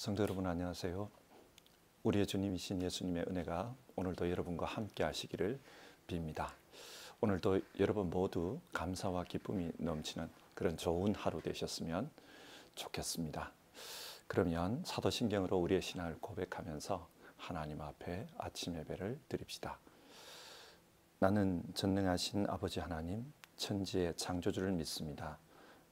성도 여러분 안녕하세요. 우리의 주님이신 예수님의 은혜가 오늘도 여러분과 함께 하시기를 빕니다. 오늘도 여러분 모두 감사와 기쁨이 넘치는 그런 좋은 하루 되셨으면 좋겠습니다. 그러면 사도신경으로 우리의 신앙을 고백하면서 하나님 앞에 아침 예배를 드립시다. 나는 전능하신 아버지 하나님, 천지의 창조주를 믿습니다.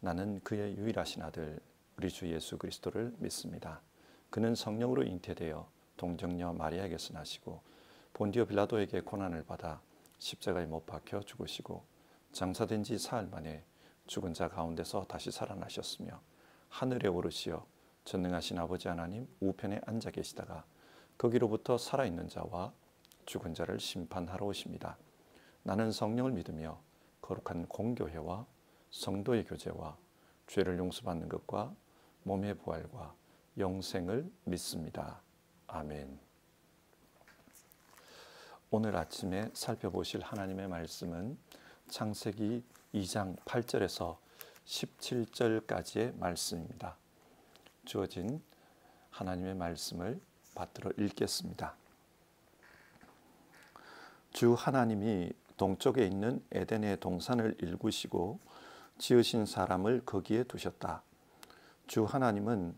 나는 그의 유일하신 아들 우리 주 예수 그리스도를 믿습니다. 그는 성령으로 잉태되어 동정녀 마리아에게서 나시고 본디오 빌라도에게 고난을 받아 십자가에 못 박혀 죽으시고 장사된 지 사흘 만에 죽은 자 가운데서 다시 살아나셨으며 하늘에 오르시어 전능하신 아버지 하나님 우편에 앉아 계시다가 거기로부터 살아있는 자와 죽은 자를 심판하러 오십니다. 나는 성령을 믿으며 거룩한 공교회와 성도의 교제와 죄를 용서받는 것과 몸의 부활과 영생을 믿습니다. 아멘. 오늘 아침에 살펴보실 하나님의 말씀은 창세기 2장 8절에서 17절까지의 말씀입니다. 주어진 하나님의 말씀을 받들어 읽겠습니다. 주 하나님이 동쪽에 있는 에덴의 동산을 일구시고 지으신 사람을 거기에 두셨다. 주 하나님은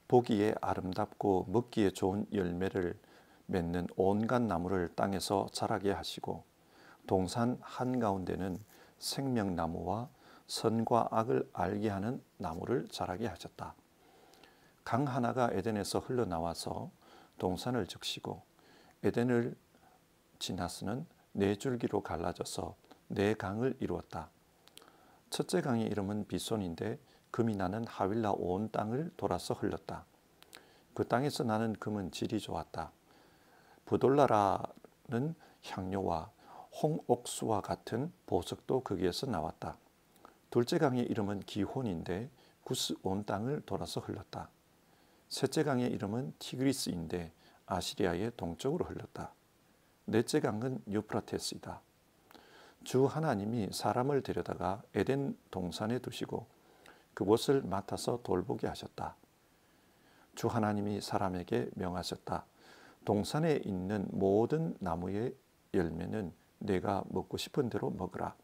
보기에 아름답고 먹기에 좋은 열매를 맺는 온갖 나무를 땅에서 자라게 하시고 동산 한가운데는 생명나무와 선과 악을 알게 하는 나무를 자라게 하셨다. 강 하나가 에덴에서 흘러나와서 동산을 적시고 에덴을 지나서는 네 줄기로 갈라져서 네 강을 이루었다. 첫째 강의 이름은 비손인데 금이 나는 하윌라 온 땅을 돌아서 흘렀다. 그 땅에서 나는 금은 질이 좋았다. 부돌라라는 향료와 홍옥수와 같은 보석도 거기에서 나왔다. 둘째 강의 이름은 기혼인데 구스 온 땅을 돌아서 흘렀다. 셋째 강의 이름은 티그리스인데 아시리아의 동쪽으로 흘렀다. 넷째 강은 유프라테스이다. 주 하나님이 사람을 데려다가 에덴 동산에 두시고 그곳을 맡아서 돌보게 하셨다. 주 하나님이 사람에게 명하셨다. 동산에 있는 모든 나무의 열매는 내가 먹고 싶은 대로 먹으라.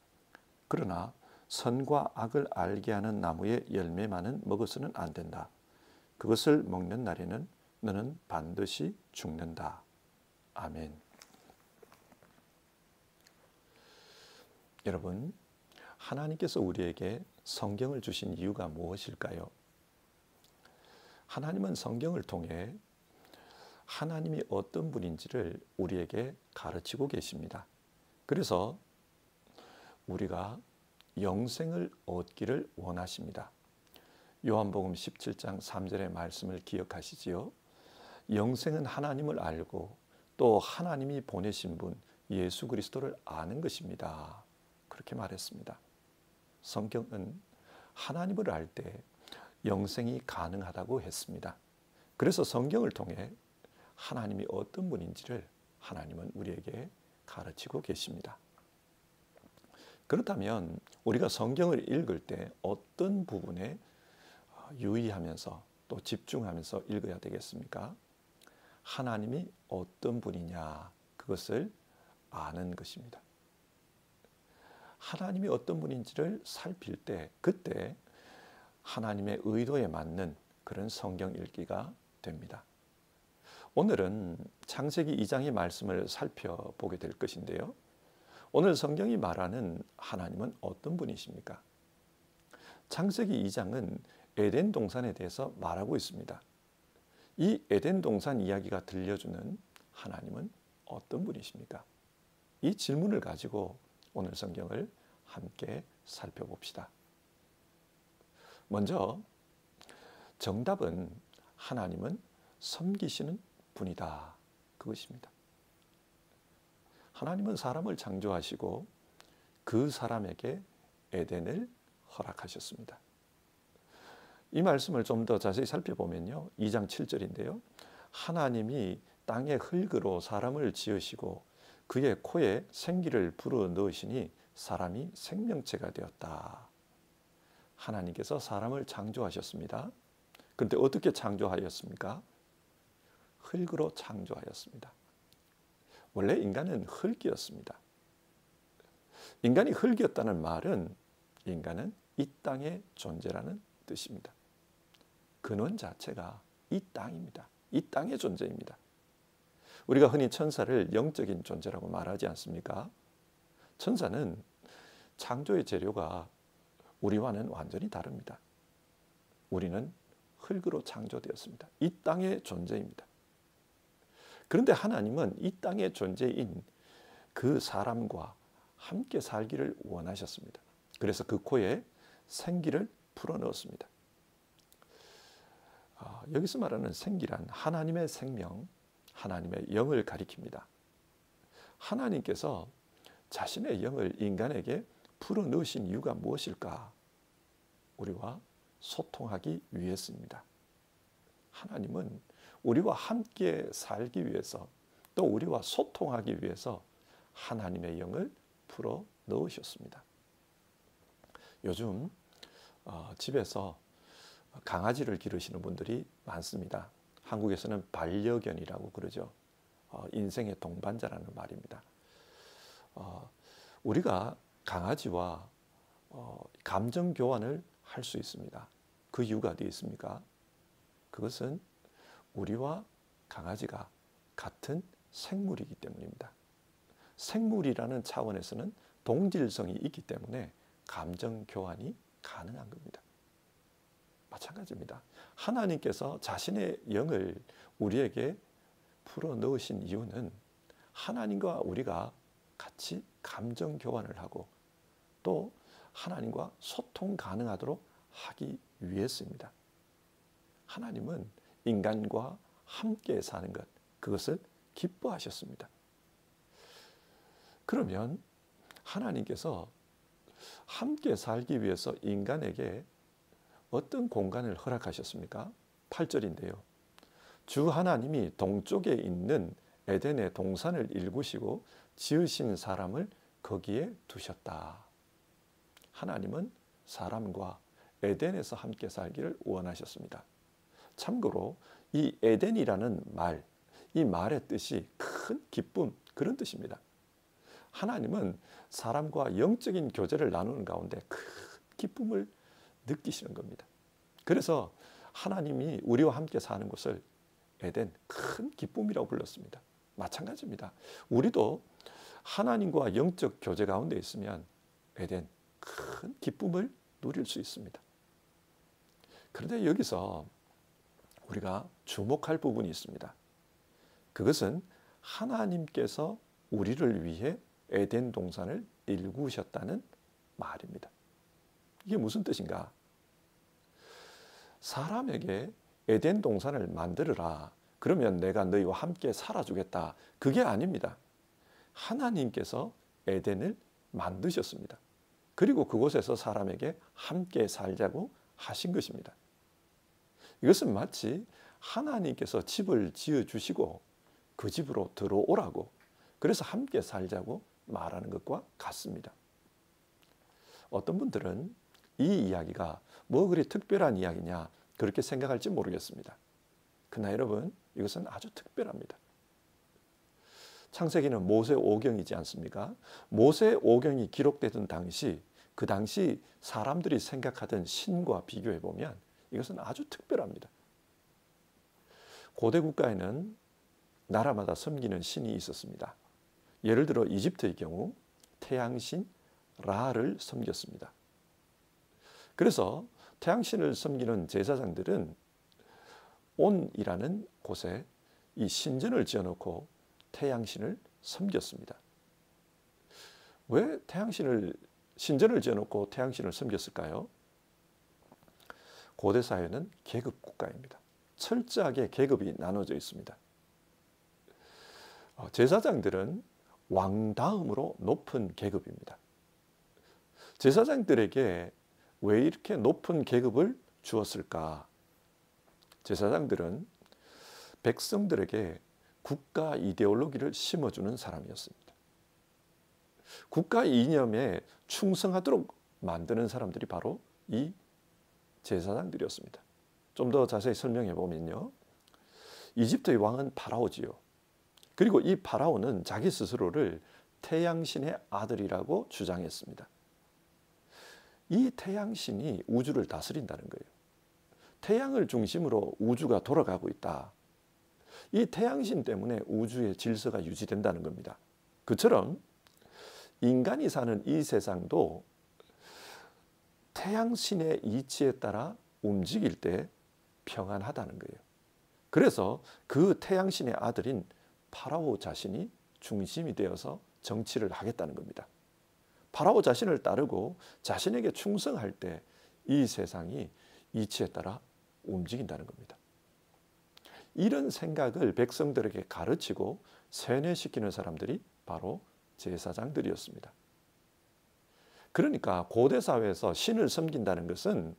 그러나 선과 악을 알게 하는 나무의 열매만은 먹어서는 안 된다. 그것을 먹는 날에는 너는 반드시 죽는다. 아멘. 여러분, 하나님께서 우리에게 성경을 주신 이유가 무엇일까요? 하나님은 성경을 통해 하나님이 어떤 분인지를 우리에게 가르치고 계십니다. 그래서 우리가 영생을 얻기를 원하십니다. 요한복음 17장 3절의 말씀을 기억하시지요? 영생은 하나님을 알고 또 하나님이 보내신 분 예수 그리스도를 아는 것입니다. 그렇게 말했습니다. 성경은 하나님을 알 때 영생이 가능하다고 했습니다. 그래서 성경을 통해 하나님이 어떤 분인지를 하나님은 우리에게 가르치고 계십니다. 그렇다면 우리가 성경을 읽을 때 어떤 부분에 유의하면서 또 집중하면서 읽어야 되겠습니까? 하나님이 어떤 분이냐, 그것을 아는 것입니다. 하나님이 어떤 분인지를 살필 때 그때 하나님의 의도에 맞는 그런 성경 읽기가 됩니다. 오늘은 창세기 2장의 말씀을 살펴보게 될 것인데요. 오늘 성경이 말하는 하나님은 어떤 분이십니까? 창세기 2장은 에덴 동산에 대해서 말하고 있습니다. 이 에덴 동산 이야기가 들려주는 하나님은 어떤 분이십니까? 이 질문을 가지고 오늘 성경을 함께 살펴봅시다. 먼저 정답은 하나님은 섬기시는 분이다. 그것입니다. 하나님은 사람을 창조하시고 그 사람에게 에덴을 허락하셨습니다. 이 말씀을 좀 더 자세히 살펴보면요. 2장 7절인데요. 하나님이 땅의 흙으로 사람을 지으시고 그의 코에 생기를 불어 넣으시니 사람이 생명체가 되었다. 하나님께서 사람을 창조하셨습니다. 그런데 어떻게 창조하였습니까? 흙으로 창조하였습니다. 원래 인간은 흙이었습니다. 인간이 흙이었다는 말은 인간은 이 땅의 존재라는 뜻입니다. 근원 자체가 이 땅입니다. 이 땅의 존재입니다. 우리가 흔히 천사를 영적인 존재라고 말하지 않습니까? 천사는 창조의 재료가 우리와는 완전히 다릅니다. 우리는 흙으로 창조되었습니다. 이 땅의 존재입니다. 그런데 하나님은 이 땅의 존재인 그 사람과 함께 살기를 원하셨습니다. 그래서 그 코에 생기를 풀어넣었습니다. 여기서 말하는 생기란 하나님의 생명, 하나님의 영을 가리킵니다. 하나님께서 자신의 영을 인간에게 풀어넣으신 이유가 무엇일까? 우리와 소통하기 위해서입니다. 하나님은 우리와 함께 살기 위해서 또 우리와 소통하기 위해서 하나님의 영을 풀어 넣으셨습니다. 요즘 집에서 강아지를 기르시는 분들이 많습니다. 한국에서는 반려견이라고 그러죠. 인생의 동반자라는 말입니다. 우리가 강아지와 감정 교환을 할 수 있습니다. 그 이유가 어디 있습니까? 그것은 우리와 강아지가 같은 생물이기 때문입니다. 생물이라는 차원에서는 동질성이 있기 때문에 감정 교환이 가능한 겁니다. 마찬가지입니다. 하나님께서 자신의 영을 우리에게 풀어 넣으신 이유는 하나님과 우리가 같이 감정 교환을 하고 또 하나님과 소통 가능하도록 하기 위해서입니다. 하나님은 인간과 함께 사는 것, 그것을 기뻐하셨습니다. 그러면 하나님께서 함께 살기 위해서 인간에게 어떤 공간을 허락하셨습니까? 8절인데요. 주 하나님이 동쪽에 있는 에덴의 동산을 일구시고 지으신 사람을 거기에 두셨다. 하나님은 사람과 에덴에서 함께 살기를 원하셨습니다. 참고로 이 에덴이라는 말, 이 말의 뜻이 큰 기쁨, 그런 뜻입니다. 하나님은 사람과 영적인 교제를 나누는 가운데 큰 기쁨을 느끼시는 겁니다. 그래서 하나님이 우리와 함께 사는 곳을 에덴, 큰 기쁨이라고 불렀습니다. 마찬가지입니다. 우리도 하나님과 영적 교제 가운데 있으면 에덴, 큰 기쁨을 누릴 수 있습니다. 그런데 여기서 우리가 주목할 부분이 있습니다. 그것은 하나님께서 우리를 위해 에덴 동산을 일구셨다는 말입니다. 이게 무슨 뜻인가? 사람에게 에덴 동산을 만들어라. 그러면 내가 너희와 함께 살아주겠다. 그게 아닙니다. 하나님께서 에덴을 만드셨습니다. 그리고 그곳에서 사람에게 함께 살자고 하신 것입니다. 이것은 마치 하나님께서 집을 지어주시고 그 집으로 들어오라고, 그래서 함께 살자고 말하는 것과 같습니다. 어떤 분들은 이 이야기가 뭐 그리 특별한 이야기냐 그렇게 생각할지 모르겠습니다. 그러나 여러분, 이것은 아주 특별합니다. 창세기는 모세 오경이지 않습니까? 모세 오경이 기록되던 당시, 그 당시 사람들이 생각하던 신과 비교해 보면 이것은 아주 특별합니다. 고대 국가에는 나라마다 섬기는 신이 있었습니다. 예를 들어 이집트의 경우 태양신 라를 섬겼습니다. 그래서 태양신을 섬기는 제사장들은 온이라는 곳에 이 신전을 지어놓고 태양신을 섬겼습니다. 왜 신전을 지어놓고 태양신을 섬겼을까요? 고대 사회는 계급 국가입니다. 철저하게 계급이 나눠져 있습니다. 제사장들은 왕 다음으로 높은 계급입니다. 제사장들에게 왜 이렇게 높은 계급을 주었을까? 제사장들은 백성들에게 국가 이데올로기를 심어주는 사람이었습니다. 국가 이념에 충성하도록 만드는 사람들이 바로 이 제사장들이었습니다. 좀 더 자세히 설명해 보면요. 이집트의 왕은 파라오지요. 그리고 이 파라오는 자기 스스로를 태양신의 아들이라고 주장했습니다. 이 태양신이 우주를 다스린다는 거예요. 태양을 중심으로 우주가 돌아가고 있다. 이 태양신 때문에 우주의 질서가 유지된다는 겁니다. 그처럼 인간이 사는 이 세상도 태양신의 이치에 따라 움직일 때 평안하다는 거예요. 그래서 그 태양신의 아들인 파라오 자신이 중심이 되어서 정치를 하겠다는 겁니다. 파라오 자신을 따르고 자신에게 충성할 때 이 세상이 이치에 따라 움직인다는 겁니다. 이런 생각을 백성들에게 가르치고 세뇌시키는 사람들이 바로 제사장들이었습니다. 그러니까 고대 사회에서 신을 섬긴다는 것은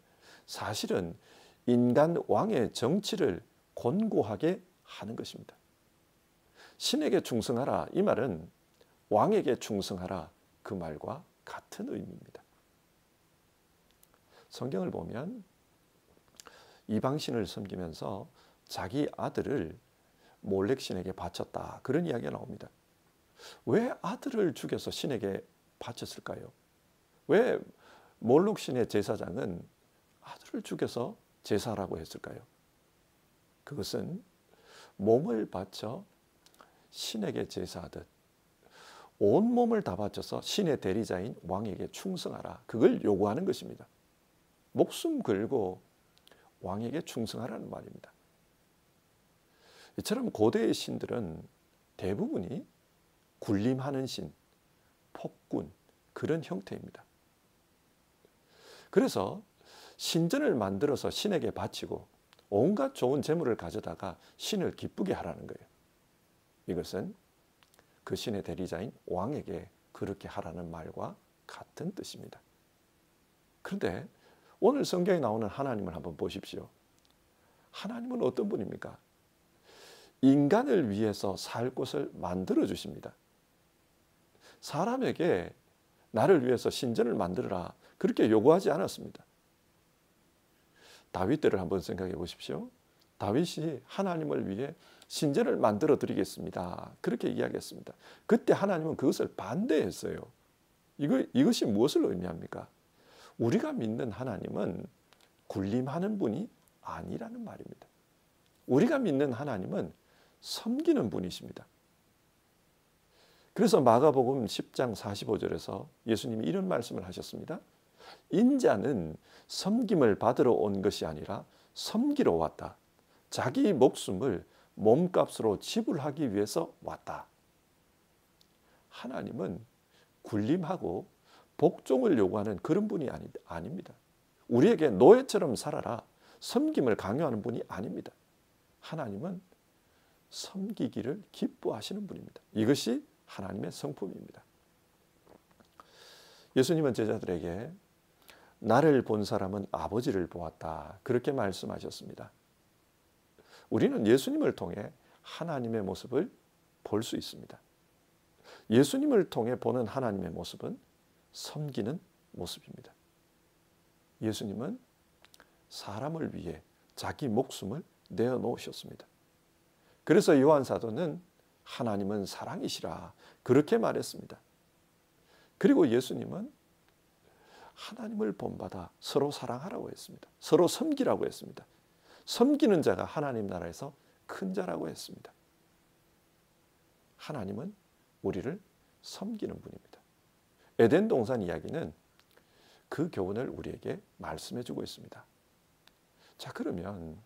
사실은 인간 왕의 정치를 곤고하게 하는 것입니다. 신에게 충성하라 이 말은 왕에게 충성하라 그 말과 같은 의미입니다. 성경을 보면 이방신을 섬기면서 자기 아들을 몰렉신에게 바쳤다 그런 이야기가 나옵니다. 왜 아들을 죽여서 신에게 바쳤을까요? 왜 몰록신의 제사장은 아들을 죽여서 제사라고 했을까요? 그것은 몸을 바쳐 신에게 제사하듯 온 몸을 다 바쳐서 신의 대리자인 왕에게 충성하라. 그걸 요구하는 것입니다. 목숨 걸고 왕에게 충성하라는 말입니다. 이처럼 고대의 신들은 대부분이 군림하는 신, 폭군 그런 형태입니다. 그래서 신전을 만들어서 신에게 바치고 온갖 좋은 재물을 가져다가 신을 기쁘게 하라는 거예요. 이것은 그 신의 대리자인 왕에게 그렇게 하라는 말과 같은 뜻입니다. 그런데 오늘 성경에 나오는 하나님을 한번 보십시오. 하나님은 어떤 분입니까? 인간을 위해서 살 곳을 만들어 주십니다. 사람에게 나를 위해서 신전을 만들어라 그렇게 요구하지 않았습니다. 다윗 때를 한번 생각해 보십시오. 다윗이 하나님을 위해 신전을 만들어 드리겠습니다. 그렇게 이야기했습니다. 그때 하나님은 그것을 반대했어요. 이것이 무엇을 의미합니까? 우리가 믿는 하나님은 군림하는 분이 아니라는 말입니다. 우리가 믿는 하나님은 섬기는 분이십니다. 그래서 마가복음 10장 45절에서 예수님이 이런 말씀을 하셨습니다. 인자는 섬김을 받으러 온 것이 아니라 섬기러 왔다. 자기 목숨을 몸값으로 지불하기 위해서 왔다. 하나님은 군림하고 복종을 요구하는 그런 분이 아닙니다. 우리에게 노예처럼 살아라 섬김을 강요하는 분이 아닙니다. 하나님은 섬기기를 기뻐하시는 분입니다. 이것이 하나님의 성품입니다. 예수님은 제자들에게 나를 본 사람은 아버지를 보았다 그렇게 말씀하셨습니다. 우리는 예수님을 통해 하나님의 모습을 볼 수 있습니다. 예수님을 통해 보는 하나님의 모습은 섬기는 모습입니다. 예수님은 사람을 위해 자기 목숨을 내어놓으셨습니다. 그래서 요한 사도는 하나님은 사랑이시라 그렇게 말했습니다. 그리고 예수님은 하나님을 본받아 서로 사랑하라고 했습니다. 서로 섬기라고 했습니다. 섬기는 자가 하나님 나라에서 큰 자라고 했습니다. 하나님은 우리를 섬기는 분입니다. 에덴 동산 이야기는 그 교훈을 우리에게 말씀해 주고 있습니다. 자, 그러면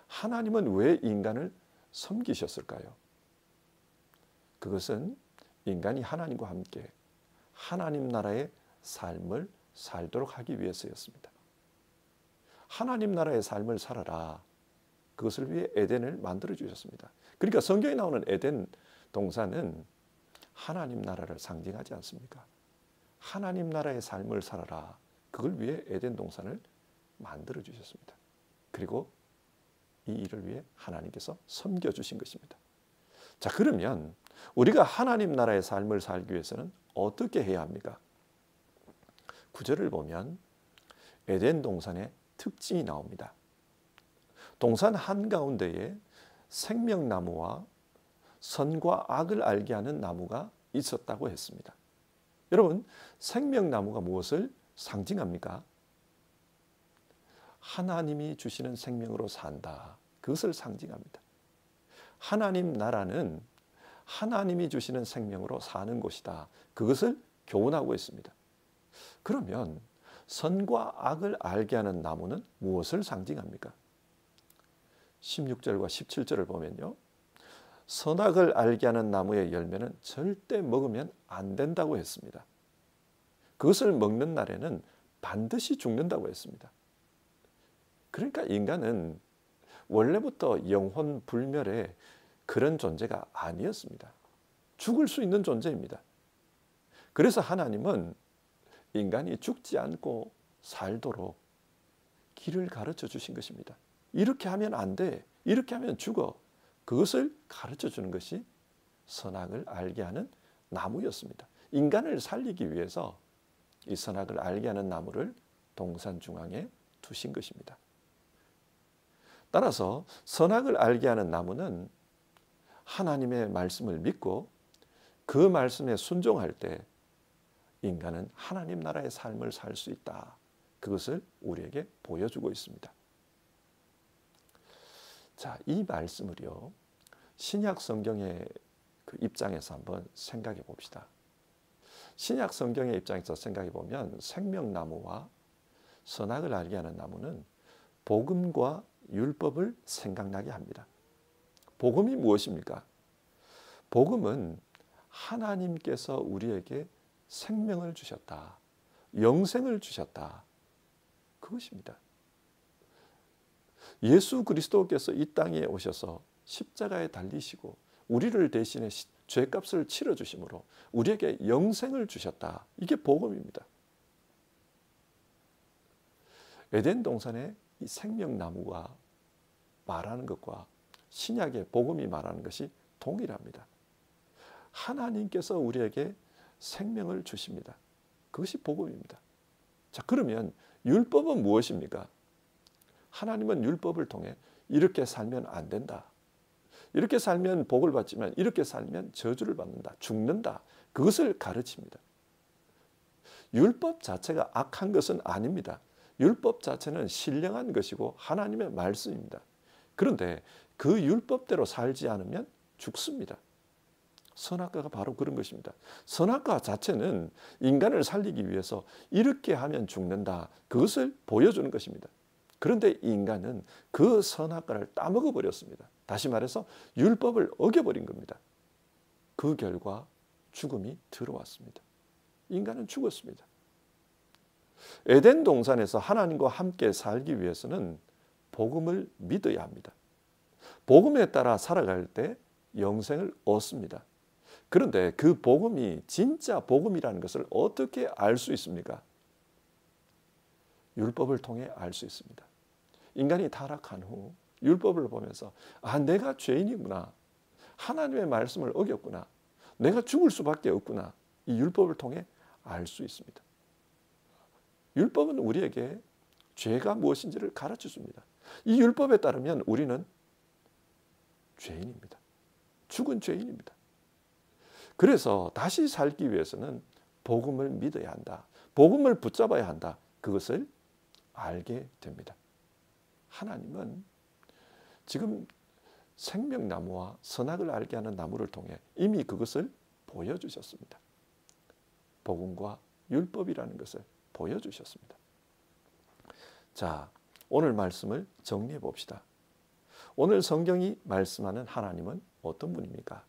하나님은 왜 인간을 섬기셨을까요? 그것은 인간이 하나님과 함께 하나님 나라의 삶을 살도록 하기 위해서였습니다. 하나님 나라의 삶을 살아라. 그것을 위해 에덴을 만들어 주셨습니다. 그러니까 성경에 나오는 에덴 동산은 하나님 나라를 상징하지 않습니까? 하나님 나라의 삶을 살아라. 그걸 위해 에덴 동산을 만들어 주셨습니다. 그리고 이 일을 위해 하나님께서 섬겨주신 것입니다. 자, 그러면 우리가 하나님 나라의 삶을 살기 위해서는 어떻게 해야 합니까? 9절을 보면 에덴 동산의 특징이 나옵니다. 동산 한가운데에 생명나무와 선과 악을 알게 하는 나무가 있었다고 했습니다. 여러분, 생명나무가 무엇을 상징합니까? 하나님이 주시는 생명으로 산다. 그것을 상징합니다. 하나님 나라는 하나님이 주시는 생명으로 사는 곳이다. 그것을 교훈하고 있습니다. 그러면 선과 악을 알게 하는 나무는 무엇을 상징합니까? 16절과 17절을 보면요. 선악을 알게 하는 나무의 열매는 절대 먹으면 안 된다고 했습니다. 그것을 먹는 날에는 반드시 죽는다고 했습니다. 그러니까 인간은 원래부터 영혼 불멸의 그런 존재가 아니었습니다. 죽을 수 있는 존재입니다. 그래서 하나님은 인간이 죽지 않고 살도록 길을 가르쳐 주신 것입니다. 이렇게 하면 안 돼. 이렇게 하면 죽어. 그것을 가르쳐 주는 것이 선악을 알게 하는 나무였습니다. 인간을 살리기 위해서 이 선악을 알게 하는 나무를 동산 중앙에 두신 것입니다. 따라서 선악을 알게 하는 나무는 하나님의 말씀을 믿고 그 말씀에 순종할 때 인간은 하나님 나라의 삶을 살 수 있다. 그것을 우리에게 보여주고 있습니다. 자, 이 말씀을요, 신약 성경의 그 입장에서 한번 생각해 봅시다. 신약 성경의 입장에서 생각해 보면 생명나무와 선악을 알게 하는 나무는 복음과 율법을 생각나게 합니다. 복음이 무엇입니까? 복음은 하나님께서 우리에게 생명을 주셨다. 영생을 주셨다. 그것입니다. 예수 그리스도께서 이 땅에 오셔서 십자가에 달리시고 우리를 대신해 죄값을 치러주심으로 우리에게 영생을 주셨다. 이게 복음입니다. 에덴 동산의 이 생명나무가 말하는 것과 신약의 복음이 말하는 것이 동일합니다. 하나님께서 우리에게 생명을 주십니다. 그것이 복음입니다. 자, 그러면 율법은 무엇입니까? 하나님은 율법을 통해 이렇게 살면 안 된다. 이렇게 살면 복을 받지만 이렇게 살면 저주를 받는다. 죽는다. 그것을 가르칩니다. 율법 자체가 악한 것은 아닙니다. 율법 자체는 신령한 것이고 하나님의 말씀입니다. 그런데 그 율법대로 살지 않으면 죽습니다. 선악과가 바로 그런 것입니다. 선악과 자체는 인간을 살리기 위해서 이렇게 하면 죽는다. 그것을 보여주는 것입니다. 그런데 인간은 그 선악과를 따먹어 버렸습니다. 다시 말해서 율법을 어겨버린 겁니다. 그 결과 죽음이 들어왔습니다. 인간은 죽었습니다. 에덴 동산에서 하나님과 함께 살기 위해서는 복음을 믿어야 합니다. 복음에 따라 살아갈 때 영생을 얻습니다. 그런데 그 복음이 진짜 복음이라는 것을 어떻게 알 수 있습니까? 율법을 통해 알 수 있습니다. 인간이 타락한 후 율법을 보면서 내가 죄인이구나. 하나님의 말씀을 어겼구나. 내가 죽을 수밖에 없구나. 이 율법을 통해 알 수 있습니다. 율법은 우리에게 죄가 무엇인지를 가르쳐 줍니다. 이 율법에 따르면 우리는 죄인입니다. 죽은 죄인입니다. 그래서 다시 살기 위해서는 복음을 믿어야 한다. 복음을 붙잡아야 한다. 그것을 알게 됩니다. 하나님은 지금 생명나무와 선악을 알게 하는 나무를 통해 이미 그것을 보여주셨습니다. 복음과 율법이라는 것을 보여주셨습니다. 자, 오늘 말씀을 정리해 봅시다. 오늘 성경이 말씀하는 하나님은 어떤 분입니까?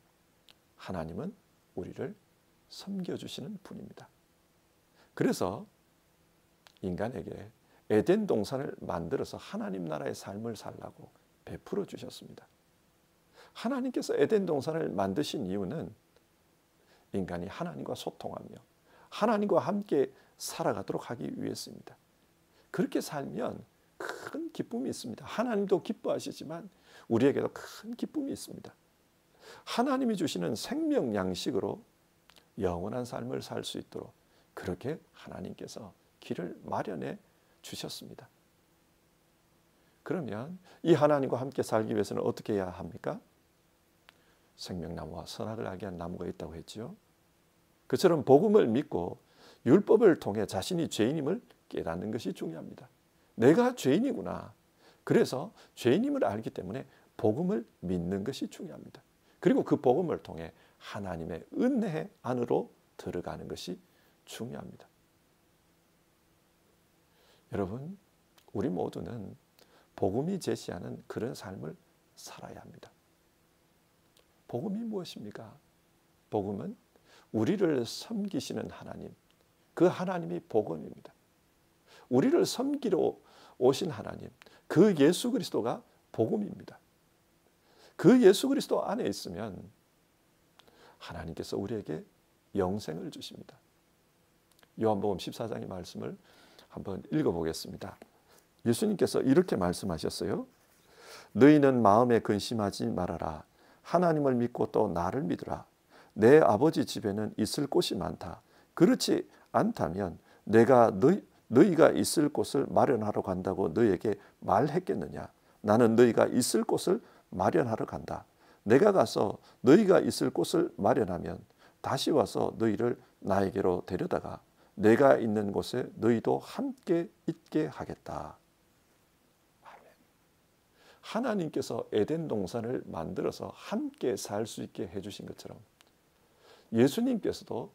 하나님은 우리를 섬겨주시는 분입니다. 그래서 인간에게 에덴 동산을 만들어서 하나님 나라의 삶을 살라고 베풀어 주셨습니다. 하나님께서 에덴 동산을 만드신 이유는 인간이 하나님과 소통하며 하나님과 함께 살아가도록 하기 위해서입니다. 그렇게 살면 큰 기쁨이 있습니다. 하나님도 기뻐하시지만 우리에게도 큰 기쁨이 있습니다. 하나님이 주시는 생명 양식으로 영원한 삶을 살 수 있도록 그렇게 하나님께서 길을 마련해 주셨습니다. 그러면 이 하나님과 함께 살기 위해서는 어떻게 해야 합니까? 생명나무와 선악을 알게 한 나무가 있다고 했죠. 그처럼 복음을 믿고 율법을 통해 자신이 죄인임을 깨닫는 것이 중요합니다. 내가 죄인이구나. 그래서 죄인임을 알기 때문에 복음을 믿는 것이 중요합니다. 그리고 그 복음을 통해 하나님의 은혜 안으로 들어가는 것이 중요합니다. 여러분, 우리 모두는 복음이 제시하는 그런 삶을 살아야 합니다. 복음이 무엇입니까? 복음은 우리를 섬기시는 하나님, 그 하나님이 복음입니다. 우리를 섬기러 오신 하나님, 그 예수 그리스도가 복음입니다. 그 예수 그리스도 안에 있으면 하나님께서 우리에게 영생을 주십니다. 요한복음 14장의 말씀을 한번 읽어보겠습니다. 예수님께서 이렇게 말씀하셨어요. 너희는 마음에 근심하지 말아라. 하나님을 믿고 또 나를 믿으라. 내 아버지 집에는 있을 곳이 많다. 그렇지 않다면 내가 너희가 있을 곳을 마련하러 간다고 너희에게 말했겠느냐. 나는 너희가 있을 곳을 마련하러 간다. 내가 가서 너희가 있을 곳을 마련하면 다시 와서 너희를 나에게로 데려다가 내가 있는 곳에 너희도 함께 있게 하겠다. 하나님께서 에덴 동산을 만들어서 함께 살 수 있게 해주신 것처럼 예수님께서도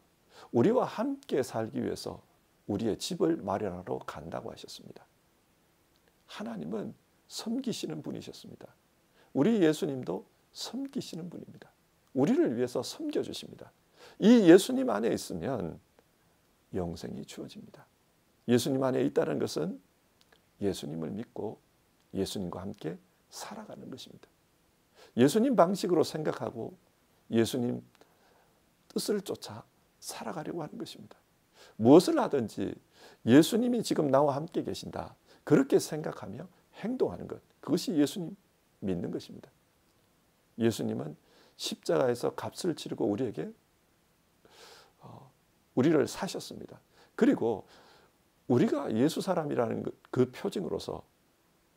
우리와 함께 살기 위해서 우리의 집을 마련하러 간다고 하셨습니다. 하나님은 섬기시는 분이셨습니다. 우리 예수님도 섬기시는 분입니다. 우리를 위해서 섬겨주십니다. 이 예수님 안에 있으면 영생이 주어집니다. 예수님 안에 있다는 것은 예수님을 믿고 예수님과 함께 살아가는 것입니다. 예수님 방식으로 생각하고 예수님 뜻을 쫓아 살아가려고 하는 것입니다. 무엇을 하든지 예수님이 지금 나와 함께 계신다. 그렇게 생각하며 행동하는 것. 그것이 예수님 믿는 것입니다. 예수님은 십자가에서 값을 치르고 우리를 사셨습니다. 그리고 우리가 예수 사람이라는 그 표징으로서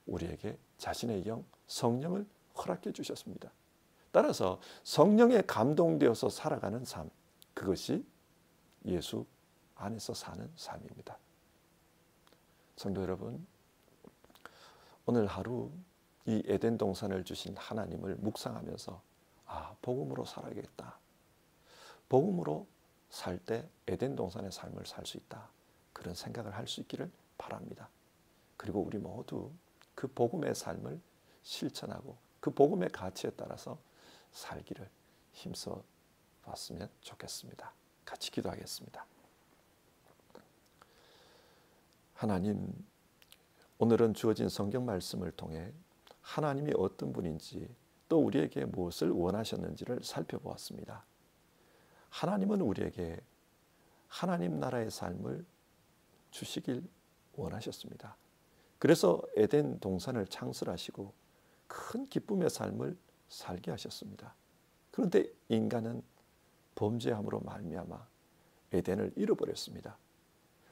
우리에게 자신의 영, 성령을 허락해 주셨습니다. 따라서 성령에 감동되어서 살아가는 삶, 그것이 예수 안에서 사는 삶입니다. 성도 여러분, 오늘 하루 이 에덴 동산을 주신 하나님을 묵상하면서 복음으로 살아야겠다. 복음으로 살 때 에덴 동산의 삶을 살 수 있다. 그런 생각을 할 수 있기를 바랍니다. 그리고 우리 모두 그 복음의 삶을 실천하고 그 복음의 가치에 따라서 살기를 힘써 봤으면 좋겠습니다. 같이 기도하겠습니다. 하나님, 오늘은 주어진 성경 말씀을 통해 하나님이 어떤 분인지 또 우리에게 무엇을 원하셨는지를 살펴보았습니다. 하나님은 우리에게 하나님 나라의 삶을 주시길 원하셨습니다. 그래서 에덴 동산을 창설하시고 큰 기쁨의 삶을 살게 하셨습니다. 그런데 인간은 범죄함으로 말미암아 에덴을 잃어버렸습니다.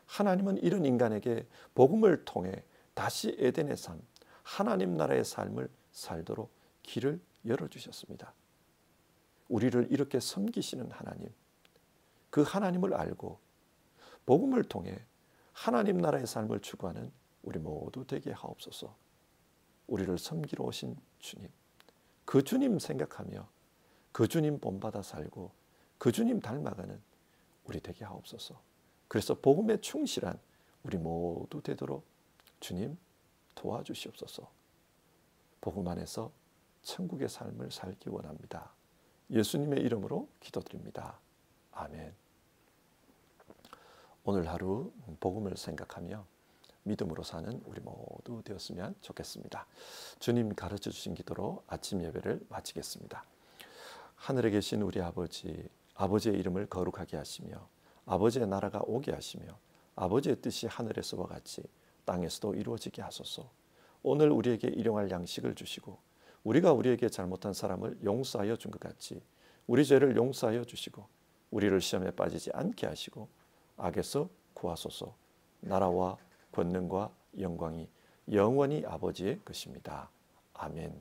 하나님은 이런 인간에게 복음을 통해 다시 에덴의 삶, 하나님 나라의 삶을 살도록 길을 열어주셨습니다. 우리를 이렇게 섬기시는 하나님, 그 하나님을 알고 복음을 통해 하나님 나라의 삶을 추구하는 우리 모두 되게 하옵소서. 우리를 섬기러 오신 주님, 그 주님 생각하며 그 주님 본받아 살고 그 주님 닮아가는 우리 되게 하옵소서. 그래서 복음에 충실한 우리 모두 되도록 주님 도와주시옵소서. 복음 안에서 천국의 삶을 살기 원합니다. 예수님의 이름으로 기도드립니다. 아멘. 오늘 하루 복음을 생각하며 믿음으로 사는 우리 모두 되었으면 좋겠습니다. 주님 가르쳐 주신 기도로 아침 예배를 마치겠습니다. 하늘에 계신 우리 아버지, 아버지의 이름을 거룩하게 하시며 아버지의 나라가 오게 하시며 아버지의 뜻이 하늘에서와 같이 땅에서도 이루어지게 하소서. 오늘 우리에게 일용할 양식을 주시고 우리가 우리에게 잘못한 사람을 용서하여 준 것 같이 우리 죄를 용서하여 주시고 우리를 시험에 빠지지 않게 하시고 악에서 구하소서. 나라와 권능과 영광이 영원히 아버지의 것입니다. 아멘.